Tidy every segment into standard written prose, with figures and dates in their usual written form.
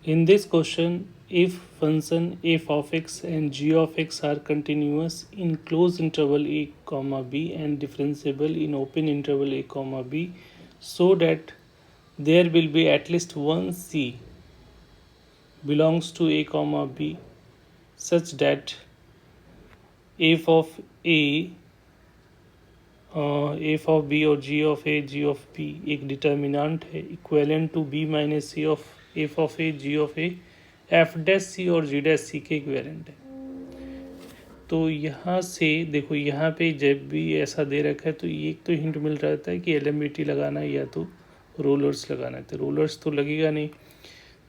In this question, if function f of x and g of x are continuous in closed interval a comma b and differentiable in open interval a comma b, so that there will be at least one c belongs to a comma b such that f of a f of b और g of a g of b एक determinant है equivalent to b minus C of F of A G of A F dash C और G dash C के equivalent है। तो यहाँ से देखो, यहाँ पे जब भी ऐसा दे रखा है तो एक तो हिंट मिल रहता है कि एलएमबीटी लगाना है या तो रोलर्स लगाना है। तो रोलर्स तो लगेगा नहीं,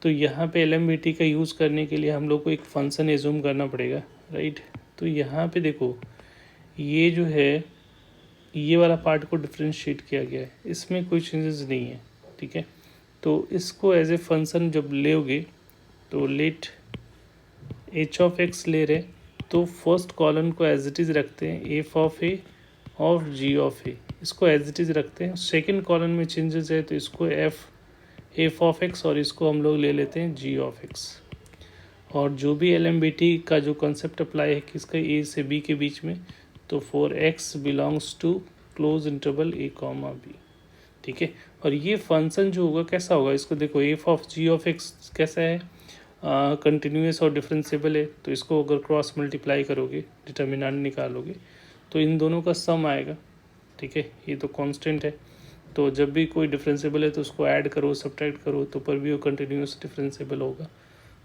तो यहाँ पे एलएमबीटी का यूज़ करने के लिए हम लोग को एक फंक्शन एज्यूम करना पड़ेगा, राइट। तो यहाँ पे देखो, ये जो है ये वाला पार्ट को डिफ्रेंशिएट किया गया है, इसमें कोई चेंजेस नहीं है, ठीक है। तो इसको एज ए फंक्शन जब लोगे तो लेट एच ऑफ एक्स ले रहे, तो फर्स्ट कॉलम को एज इट इज़ रखते हैं एफ ऑफ ए और जी ऑफ ए, इसको एज इट इज़ रखते हैं। सेकेंड कॉलम में चेंजेस है तो इसको एफ ऑफ एक्स और इसको हम लोग ले लेते हैं जी ऑफ एक्स। और जो भी एलएमबीटी का जो कंसेप्ट अप्लाई है किसका, ए से बी के बीच में, तो for x belongs to close interval A comma B, ठीक है। और ये फंक्शन जो होगा कैसा होगा, इसको देखो F of G of X कैसा है, कंटिन्यूस और डिफरेंशिएबल है। तो इसको अगर क्रॉस मल्टीप्लाई करोगे, डिटर्मिनेंट निकालोगे, तो इन दोनों का सम आएगा, ठीक है। ये तो कांस्टेंट है, तो जब भी कोई डिफरेंशिएबल है तो उसको ऐड करो सब्ट्रैक्ट करो तो पर भी वो कंटिन्यूस डिफरेंशिएबल होगा,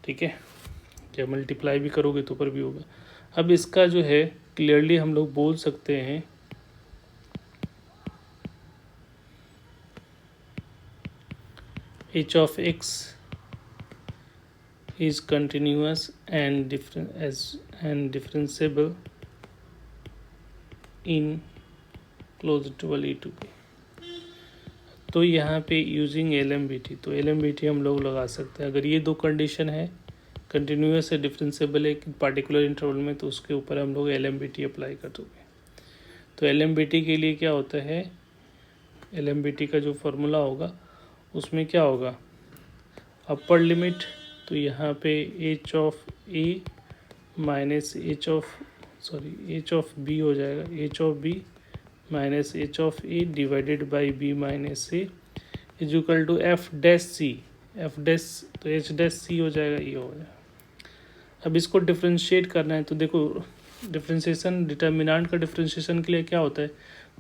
ठीक है। या मल्टीप्लाई भी करोगे तो पर भी होगा। अब इसका जो है क्लियरली हम लोग बोल सकते हैं h of x is continuous and differentiable in closed interval a to b। तो यहाँ पे यूजिंग एलएमबीटी, तो एलएमबीटी हम लोग लगा सकते हैं। अगर ये दो कंडीशन है, कंटिन्यूस है डिफरेंशिएबल है पार्टिकुलर इंटरवल में, तो उसके ऊपर हम लोग एलएमबीटी अप्लाई कर दोगे। तो एलएमबीटी के लिए क्या होता है, एलएमबीटी का जो फॉर्मूला होगा उसमें क्या होगा, अपर लिमिट, तो यहाँ पे H of A minus H of B हो जाएगा, H of B minus H of A divided by B minus A is equal to F dash C, F dash तो एच डैश सी हो जाएगा, ये हो जाएगा। अब इसको डिफ्रेंशिएट करना है, तो देखो डिफ्रेंशिएशन, डिटर्मिनेंट का डिफ्रेंशिएशन के लिए क्या होता है,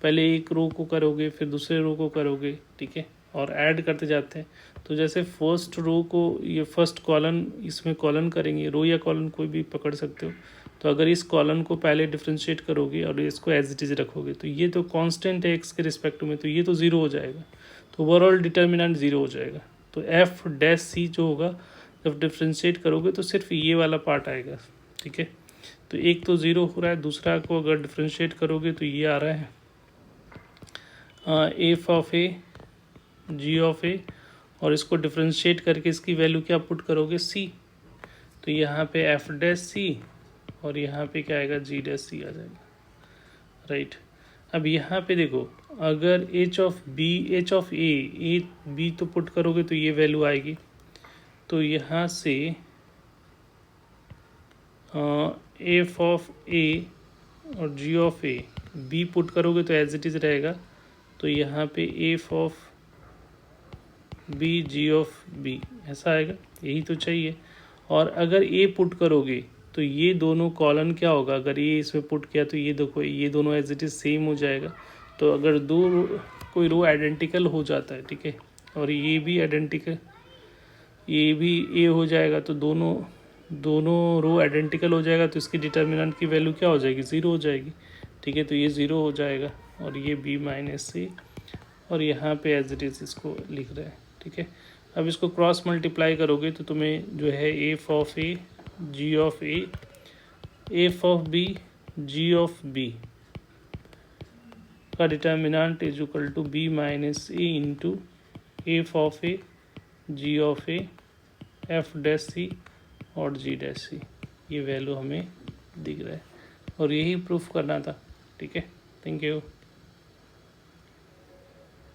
पहले एक रो को करोगे फिर दूसरे रो को करोगे, ठीक है, और ऐड करते जाते हैं। तो जैसे फर्स्ट रो को, ये फर्स्ट कॉलम, इसमें कॉलम करेंगे, रो या कॉलम कोई भी पकड़ सकते हो। तो अगर इस कॉलम को पहले डिफ्रेंशिएट करोगे और इसको एज इट इज़ रखोगे, तो ये तो कांस्टेंट है एक्स के रिस्पेक्ट में, तो ये तो ज़ीरो हो जाएगा, तो ओवरऑल डिटर्मिनेंट ज़ीरो हो जाएगा। तो एफ डैश सी जो होगा जब डिफ्रेंशिएट करोगे तो सिर्फ ये वाला पार्ट आएगा, ठीक है। तो एक तो ज़ीरो हो रहा है, दूसरा को अगर डिफ्रेंशिएट करोगे तो ये आ रहा है F of A G of A, और इसको डिफ्रेंशिएट करके इसकी वैल्यू क्या पुट करोगे, सी। तो यहाँ पे एफ डैश सी और यहाँ पे क्या आएगा, जी डैश सी आ जाएगा, राइट। अब यहाँ पे देखो, अगर एच ऑफ ए बी तो पुट करोगे तो ये वैल्यू आएगी। तो यहाँ से एफ ऑफ ए और G of A B put करोगे तो एज इट इज़ रहेगा। तो यहाँ पे F of B G of B ऐसा आएगा, यही तो चाहिए। और अगर ए पुट करोगे तो ये दोनों कॉलम क्या होगा, अगर ये इसमें पुट किया तो ये देखो ये दोनों एज इट इज़ सेम हो जाएगा। तो अगर कोई रो आइडेंटिकल हो जाता है, ठीक है, और ये भी आइडेंटिकल, ये भी ए हो जाएगा, तो दोनों रो आइडेंटिकल हो जाएगा, तो इसकी डिटर्मिनेंट की वैल्यू क्या हो जाएगी, ज़ीरो हो जाएगी, ठीक है। तो ये ज़ीरो हो जाएगा और ये बी माइनस सी, और यहाँ पे एज इट इज़ इसको लिख रहे हैं, ठीक है। अब इसको क्रॉस मल्टीप्लाई करोगे तो तुम्हें जो है F of A G of A, F of B G of B का determinant is equal to B minus A into F of A G of A F dash C और G dash C, ये value हमें दिख रहा है और यही proof करना था, ठीक है। Thank you.